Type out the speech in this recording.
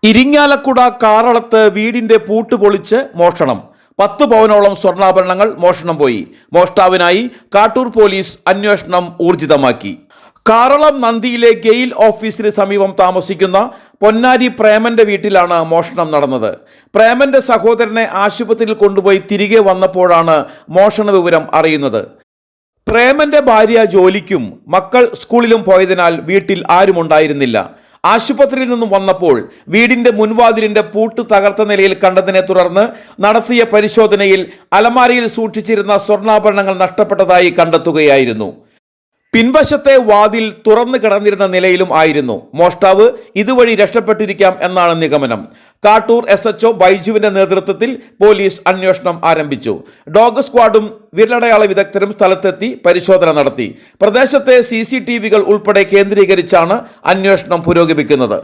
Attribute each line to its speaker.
Speaker 1: ഇരിങ്ങാലക്കുട കാറളത്ത് വീടിന്റെ പൂട്ട് പൊളിച്ച് മോഷണം. 10 പവനോളം സ്വർണ്ണാഭരണങ്ങൾ മോഷണം പോയി. മോഷ്ടാവിനായി കാട്ടൂർ പോലീസ് അന്വേഷണം ഊർജിതമാക്കി. കാറളം നന്ദിയിലെ ഗെയിൽ ഓഫീസിന് സമീപം താമസിക്കുന്ന പൊന്നാരി പ്രേമന്റെ വീട്ടിലാണ് മോഷണം നടന്നത്. പ്രേമന്റെ സഹോദരനെ ആശുപത്രിയിൽ കൊണ്ടുപോയി തിരികെ വന്നപ്പോഴാണ് മോഷണ വിവരം അറിയുന്നത്. പ്രേമന്റെ ഭാര്യ ജോലിക്കും മക്കൾ സ്കൂളിലും പോയതിനാൽ വീട്ടിൽ ആരുമുണ്ടായിരുന്നില്ല. ആശുപത്രിയിൽ നിന്നും വന്നപ്പോൾ വീടിന്റെ മുൻവാതിലിന്റെ പൂട്ട് തകർത്ത നിലയിൽ കണ്ടതിനെ തുടർന്ന് നടത്തിയ പരിശോധനയിൽ അലമാരയിൽ സൂക്ഷിച്ചിരുന്ന സ്വർണ്ണാഭരണങ്ങൾ നഷ്ടപ്പെട്ടതായി കണ്ടെത്തുകയായിരുന്നു. പിൻവശത്തെ വാതിൽ തുറന്നു കിടന്നിരുന്ന നിലയിലും ആയിരുന്നു. മോഷ്ടാവ് ഇതുവഴി രക്ഷപ്പെട്ടിരിക്കാം എന്നാണ് നിഗമനം. കാട്ടൂർ SHO ബൈജുവിന്റെ നേതൃത്വത്തിൽ പോലീസ് അന്വേഷണം ആരംഭിച്ചു. ഡോഗ് സ്ക്വാഡും വിരലടയാള വിദഗ്ധരും സ്ഥലത്തെത്തി പരിശോധന നടത്തി. പ്രദേശത്തെ CCTVകൾ ഉൾപ്പെടെ കേന്ദ്രീകരിച്ചാണ് അന്വേഷണം പുരോഗമിക്കുന്നത്.